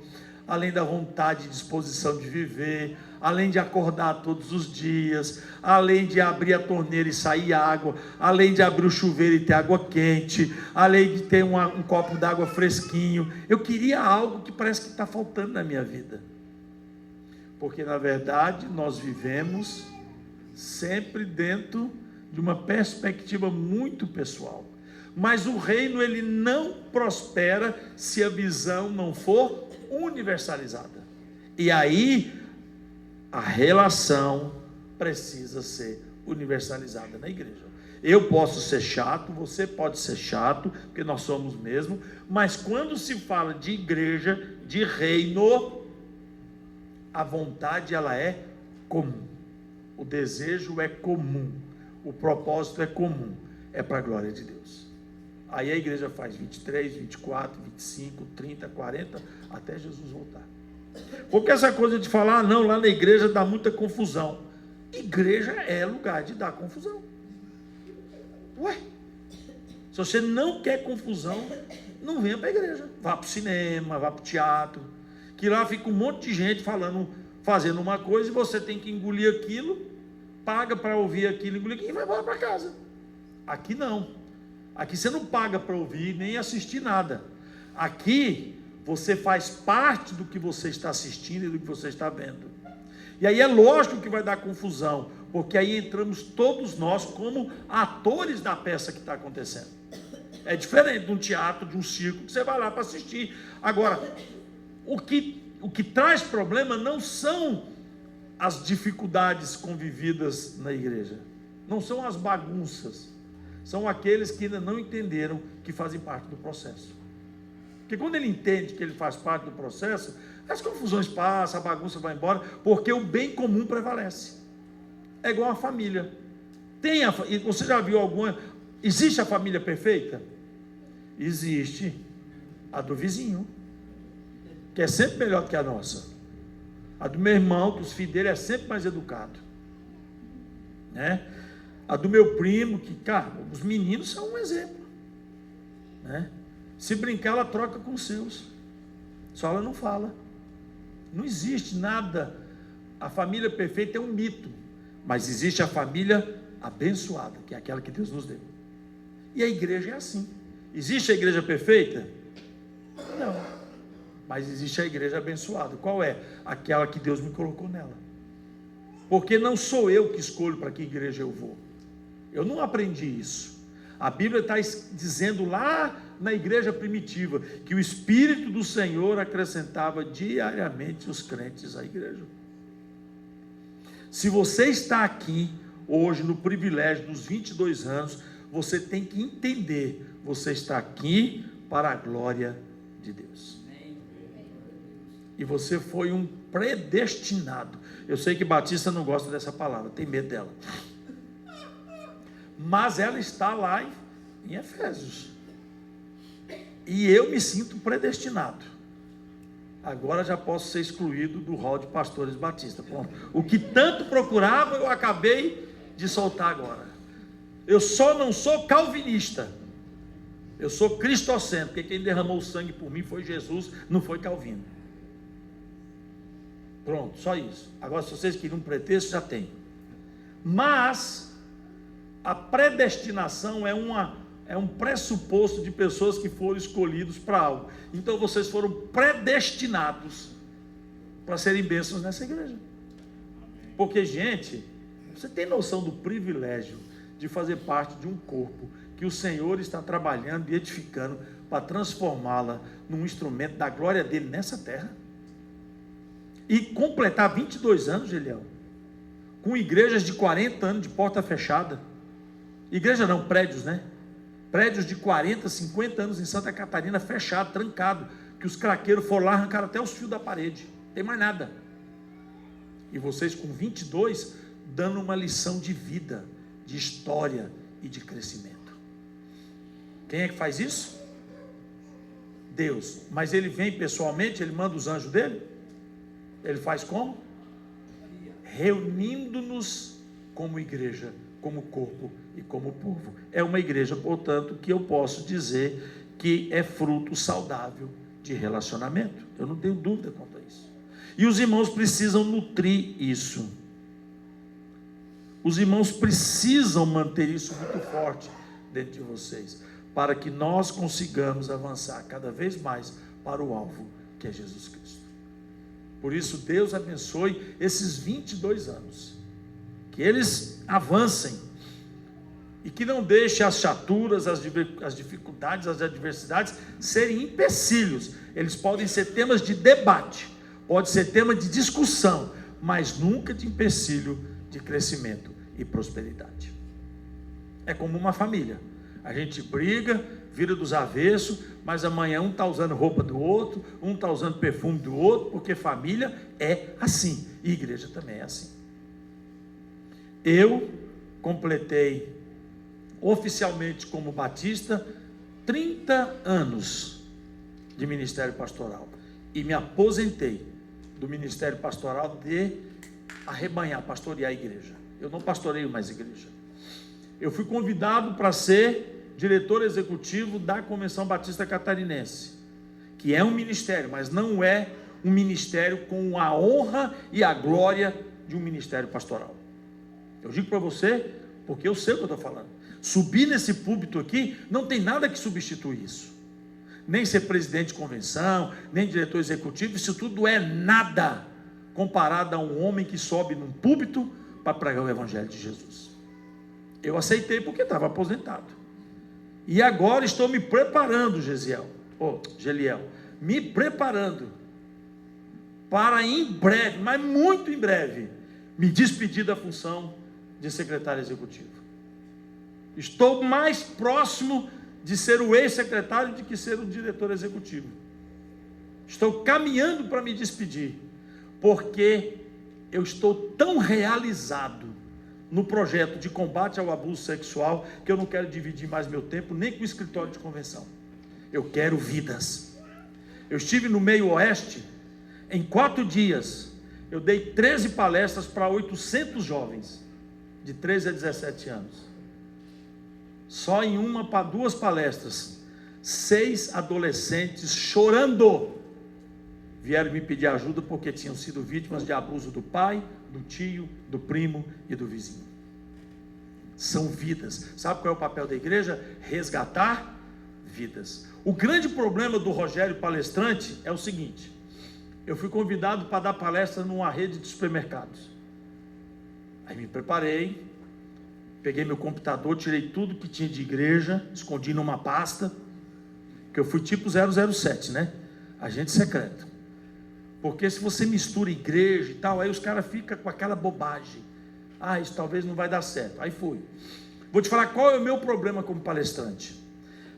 além da vontade e disposição de viver, além de acordar todos os dias, além de abrir a torneira e sair água, além de abrir o chuveiro e ter água quente, além de ter um copo d'água fresquinho. Eu queria algo que parece que está faltando na minha vida, porque na verdade nós vivemos sempre dentro de uma perspectiva muito pessoal. Mas o reino ele não prospera se a visão não for universalizada. E aí a relação precisa ser universalizada na igreja. Eu posso ser chato, você pode ser chato, porque nós somos mesmo, mas quando se fala de igreja, de reino, a vontade ela é comum, o desejo é comum, o propósito é comum, é para a glória de Deus. Aí a igreja faz 23, 24, 25, 30, 40, até Jesus voltar. Porque essa coisa de falar, não, lá na igreja dá muita confusão. Igreja é lugar de dar confusão. Ué, se você não quer confusão, não venha para a igreja. Vá para o cinema, vá para o teatro, que lá fica um monte de gente fazendo uma coisa, e você tem que engolir aquilo, paga para ouvir aquilo, engolir aquilo, e vai embora para casa. Aqui não. Aqui você não paga para ouvir, nem assistir nada. Aqui você faz parte do que você está assistindo e do que você está vendo. E aí é lógico que vai dar confusão, porque aí entramos todos nós como atores da peça que está acontecendo. É diferente de um teatro, de um circo, que você vai lá para assistir. Agora, o que traz problema não são as dificuldades convividas na igreja, não são as bagunças, são aqueles que ainda não entenderam que fazem parte do processo. Porque quando ele entende que ele faz parte do processo, as confusões passam, a bagunça vai embora, porque o bem comum prevalece. É igual a família. Você já viu alguma? Existe a família perfeita? Existe a do vizinho, que é sempre melhor do que a nossa. A do meu irmão, que os filhos dele é sempre mais educado, né? A do meu primo, que, cara, os meninos são um exemplo, né? Se brincar, ela troca com os seus, só ela não fala. Não existe nada. A família perfeita é um mito, mas existe a família abençoada, que é aquela que Deus nos deu. E a igreja é assim. Existe a igreja perfeita? Não. Mas existe a igreja abençoada. Qual é? Aquela que Deus me colocou nela. Porque não sou eu que escolho para que igreja eu vou. Eu não aprendi isso. A Bíblia está dizendo lá na igreja primitiva que o Espírito do Senhor acrescentava diariamente os crentes à igreja. Se você está aqui hoje no privilégio dos 22 anos, você tem que entender, você está aqui para a glória de Deus. E você foi um predestinado. Eu sei que Batista não gosta dessa palavra, tem medo dela. Mas ela está lá em Efésios. E eu me sinto predestinado. Agora já posso ser excluído do hall de pastores batistas. Pronto. O que tanto procurava, eu acabei de soltar agora. Eu só não sou calvinista. Eu sou cristocêntrico, porque quem derramou o sangue por mim foi Jesus, não foi Calvino. Pronto, só isso. Agora, se vocês queriam um pretexto, já tem. Mas a predestinação é um pressuposto de pessoas que foram escolhidos para algo. Então vocês foram predestinados para serem bênçãos nessa igreja. Porque, gente, você tem noção do privilégio de fazer parte de um corpo que o Senhor está trabalhando e edificando para transformá-la num instrumento da glória dele nessa terra? E completar 22 anos, Geliel, com igrejas de 40 anos de porta fechada. Igreja não, prédios, né? Prédios de 40, 50 anos em Santa Catarina, fechado, trancado, que os craqueiros foram lá, arrancaram até os fios da parede, não tem mais nada. E vocês com 22, dando uma lição de vida, de história e de crescimento. Quem é que faz isso? Deus. Mas ele vem pessoalmente, ele manda os anjos dele? Ele faz como? Reunindo-nos como igreja, como corpo e como povo. É uma igreja, portanto, que eu posso dizer que é fruto saudável de relacionamento. Eu não tenho dúvida quanto a isso. E os irmãos precisam nutrir isso. Os irmãos precisam manter isso muito forte dentro de vocês, para que nós consigamos avançar cada vez mais para o alvo, que é Jesus Cristo. Por isso, Deus abençoe esses 22 anos, que eles avancem, e que não deixe as chaturas, as dificuldades, as adversidades serem empecilhos. Eles podem ser temas de debate, pode ser tema de discussão, mas nunca de empecilho de crescimento e prosperidade. É como uma família, a gente briga, vira dos avessos, mas amanhã um está usando roupa do outro, um está usando perfume do outro, porque família é assim, e igreja também é assim. Eu completei oficialmente como batista 30 anos de ministério pastoral, e me aposentei do ministério pastoral de arrebanhar, pastorear a igreja. Eu não pastoreio mais igreja. Eu fui convidado para ser diretor executivo da Convenção Batista Catarinense, que é um ministério, mas não é um ministério com a honra e a glória de um ministério pastoral. Eu digo para você, porque eu sei o que eu estou falando. Subir nesse púlpito aqui, não tem nada que substitui isso. Nem ser presidente de convenção, nem diretor executivo, isso tudo é nada comparado a um homem que sobe num púlpito para pregar o evangelho de Jesus. Eu aceitei porque estava aposentado. E agora estou me preparando, Geliel, me preparando para em breve, mas muito em breve, me despedir da função de secretário executivo. Estou mais próximo de ser o ex-secretário do que ser o diretor executivo. Estou caminhando para me despedir, porque eu estou tão realizado no projeto de combate ao abuso sexual, que eu não quero dividir mais meu tempo, nem com o escritório de convenção. Eu quero vidas. Eu estive no meio oeste, em 4 dias, eu dei 13 palestras para 800 jovens, de 13 a 17 anos. Só em 2 palestras, 6 adolescentes chorando, vieram me pedir ajuda porque tinham sido vítimas de abuso do pai, do tio, do primo e do vizinho. São vidas. Sabe qual é o papel da igreja? Resgatar vidas. O grande problema do Rogério palestrante é o seguinte: eu fui convidado para dar palestra numa rede de supermercados. Aí me preparei, peguei meu computador, tirei tudo que tinha de igreja, escondi numa pasta, que eu fui tipo 007, né? Agente secreto. Porque se você mistura igreja e tal, aí os caras ficam com aquela bobagem. Ah, isso talvez não vai dar certo. Aí fui. Vou te falar qual é o meu problema como palestrante.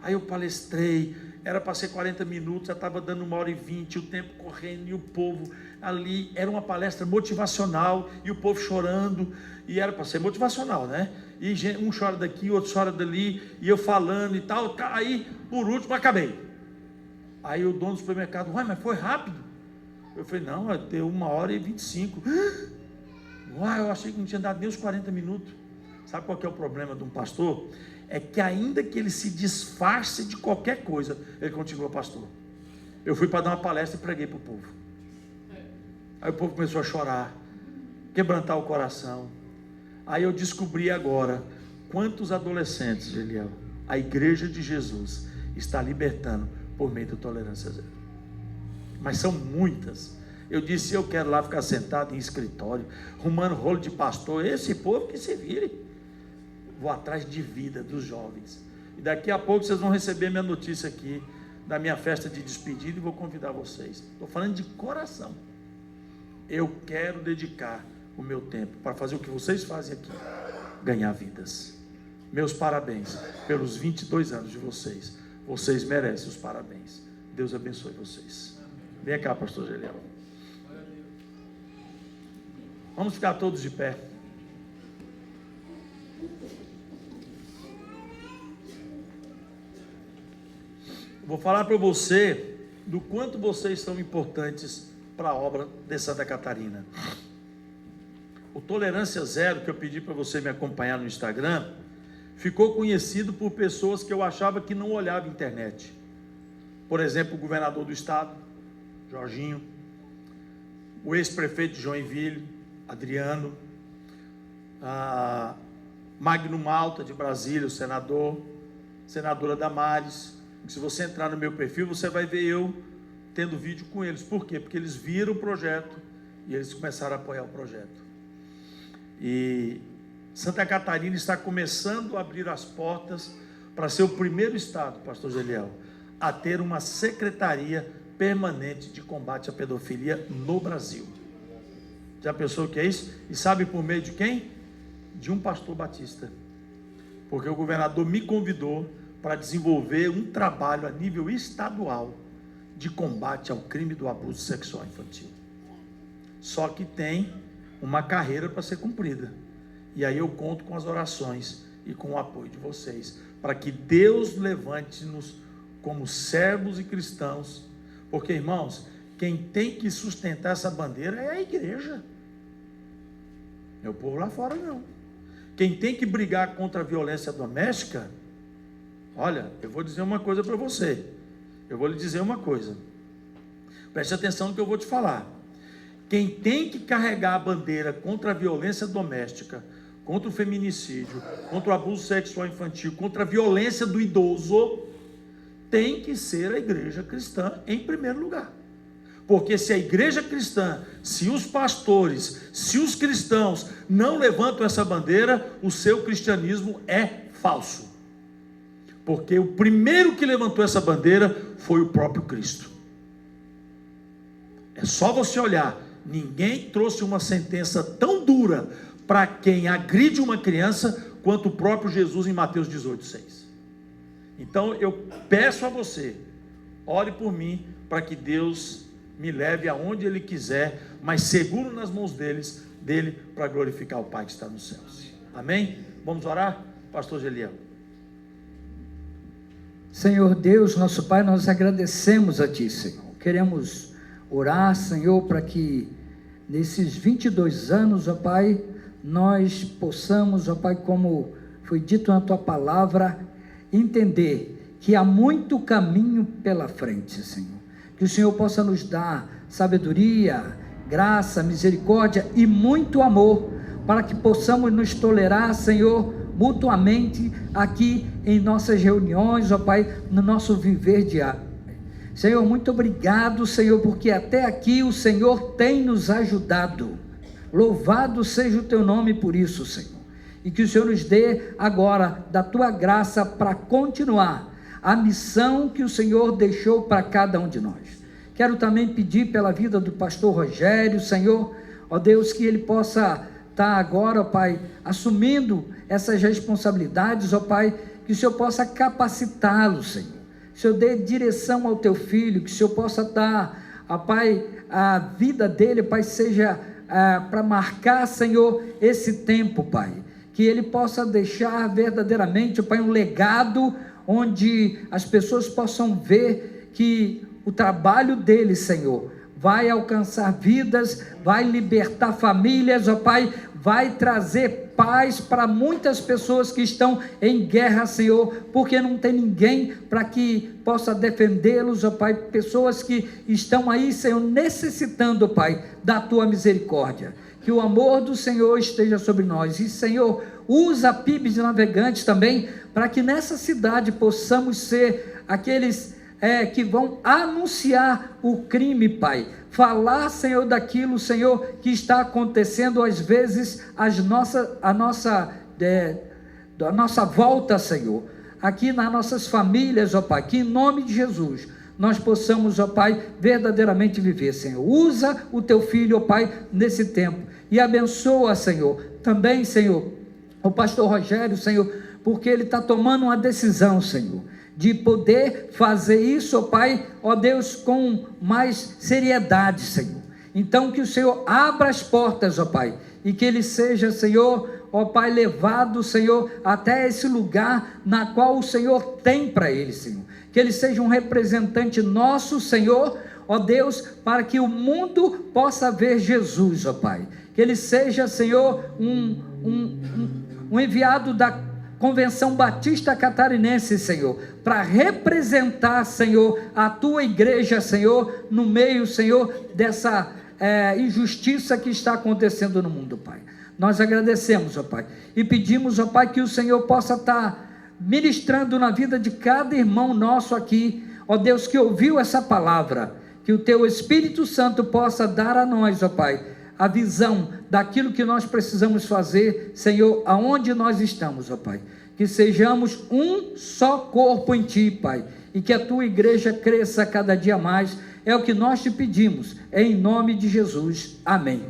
Aí eu palestrei, era para ser 40 minutos, já estava dando 1h20, o tempo correndo, e o povo ali, era uma palestra motivacional, e o povo chorando, e era para ser motivacional, né? E um chora daqui, outro chora dali, e eu falando e tal. Aí, por último, acabei. Aí o dono do supermercado: uai, mas foi rápido. Eu falei: não, deu 1h25. Uai, eu achei que não tinha dado nem os 40 minutos. Sabe qual que é o problema de um pastor? É que ainda que ele se disfarce de qualquer coisa, ele continua pastor. Eu fui para dar uma palestra e preguei para o povo. Aí o povo começou a chorar, quebrantar o coração. Aí eu descobri agora quantos adolescentes, Geliel, a igreja de Jesus está libertando por meio da tolerância zero. Mas são muitas. Eu disse: eu quero lá ficar sentado em escritório, arrumando rolo de pastor, esse povo que se vire. Vou atrás de vida dos jovens. E daqui a pouco vocês vão receber minha notícia aqui, da minha festa de despedida, e vou convidar vocês. Estou falando de coração. Eu quero dedicar o meu tempo para fazer o que vocês fazem aqui: ganhar vidas. Meus parabéns pelos 22 anos de vocês. Vocês merecem os parabéns. Deus abençoe vocês. Vem cá, pastor Geliel. Vamos ficar todos de pé. Vou falar para você do quanto vocês são importantes para a obra de Santa Catarina. O Tolerância Zero, que eu pedi para você me acompanhar no Instagram, ficou conhecido por pessoas que eu achava que não olhavam a internet. Por exemplo, o governador do estado, Jorginho, o ex-prefeito de Joinville, Adriano, Magno Malta de Brasília, o senadora Damares. Se você entrar no meu perfil, você vai ver eu tendo vídeo com eles. Por quê? Porque eles viram o projeto e eles começaram a apoiar o projeto. E Santa Catarina está começando a abrir as portas para ser o primeiro estado, pastor Geliel, a ter uma secretaria permanente de combate à pedofilia no Brasil. Já pensou o que é isso? E sabe por meio de quem? De um pastor batista. Porque o governador me convidou para desenvolver um trabalho a nível estadual de combate ao crime do abuso sexual infantil. Só que tem uma carreira para ser cumprida. E aí eu conto com as orações e com o apoio de vocês, para que Deus levante-nos como servos e cristãos. Porque, irmãos, quem tem que sustentar essa bandeira é a igreja. É o povo lá fora, não. Quem tem que brigar contra a violência doméstica, olha, eu vou dizer uma coisa para você. Eu vou lhe dizer uma coisa. Preste atenção no que eu vou te falar. Quem tem que carregar a bandeira contra a violência doméstica, contra o feminicídio, contra o abuso sexual infantil, contra a violência do idoso, tem que ser a igreja cristã em primeiro lugar. Porque se a igreja cristã, se os pastores, se os cristãos não levantam essa bandeira, o seu cristianismo é falso. Porque o primeiro que levantou essa bandeira foi o próprio Cristo. É só você olhar, ninguém trouxe uma sentença tão dura para quem agride uma criança quanto o próprio Jesus em Mateus 18:6. Então eu peço a você, ore por mim, para que Deus me leve aonde Ele quiser, mas seguro nas mãos dele, para glorificar o Pai que está nos céus. Amém? Vamos orar? Pastor Geliel. Senhor Deus, nosso Pai, nós agradecemos a Ti, Senhor. Queremos orar, Senhor, para que nesses 22 anos, ó Pai, nós possamos, ó Pai, como foi dito na Tua palavra, entender que há muito caminho pela frente, Senhor. Que o Senhor possa nos dar sabedoria, graça, misericórdia e muito amor, para que possamos nos tolerar, Senhor, mutuamente aqui em nossas reuniões, ó Pai, no nosso viver diário. Senhor, muito obrigado, Senhor, porque até aqui o Senhor tem nos ajudado. Louvado seja o teu nome por isso, Senhor. E que o Senhor nos dê agora da tua graça para continuar a missão que o Senhor deixou para cada um de nós. Quero também pedir pela vida do pastor Rogério, Senhor, ó Deus, que ele possa estar agora, ó Pai, assumindo essas responsabilidades, ó Pai, que o Senhor possa capacitá-lo, Senhor. Que o Senhor dê direção ao teu filho, que o Senhor possa dar, ó Pai, a vida dele, Pai, seja para marcar, Senhor, esse tempo, Pai. Que ele possa deixar verdadeiramente, ó Pai, um legado onde as pessoas possam ver que o trabalho dele, Senhor, vai alcançar vidas, vai libertar famílias, ó Pai, vai trazer paz para muitas pessoas que estão em guerra, Senhor, porque não tem ninguém para que possa defendê-los, ó Pai, pessoas que estão aí, Senhor, necessitando, Pai, da tua misericórdia. Que o amor do Senhor esteja sobre nós. E, Senhor, usa a PIB de Navegantes também, para que nessa cidade possamos ser aqueles que vão anunciar o crime, Pai. Falar, Senhor, daquilo, Senhor, que está acontecendo às vezes à nossa volta, Senhor. Aqui nas nossas famílias, ó Pai, que em nome de Jesus nós possamos, ó Pai, verdadeiramente viver, Senhor. Usa o teu filho, ó Pai, nesse tempo, e abençoa, Senhor, também, Senhor, o pastor Rogério, Senhor, porque ele está tomando uma decisão, Senhor, de poder fazer isso, ó Pai, ó Deus, com mais seriedade, Senhor. Então que o Senhor abra as portas, ó Pai, e que ele seja, Senhor, ó Pai, levado, Senhor, até esse lugar na qual o Senhor tem para ele, Senhor. Que ele seja um representante nosso, Senhor, ó Deus, para que o mundo possa ver Jesus, ó Pai. Que ele seja, Senhor, um enviado da Convenção Batista Catarinense, Senhor, para representar, Senhor, a tua igreja, Senhor, no meio, Senhor, dessa injustiça que está acontecendo no mundo, Pai. Nós agradecemos, ó Pai, e pedimos, ó Pai, que o Senhor possa estar ministrando na vida de cada irmão nosso aqui, ó Deus, que ouviu essa palavra, que o teu Espírito Santo possa dar a nós, ó Pai, a visão daquilo que nós precisamos fazer, Senhor, aonde nós estamos, ó Pai. Que sejamos um só corpo em Ti, Pai, e que a Tua igreja cresça cada dia mais, é o que nós te pedimos, em nome de Jesus, amém.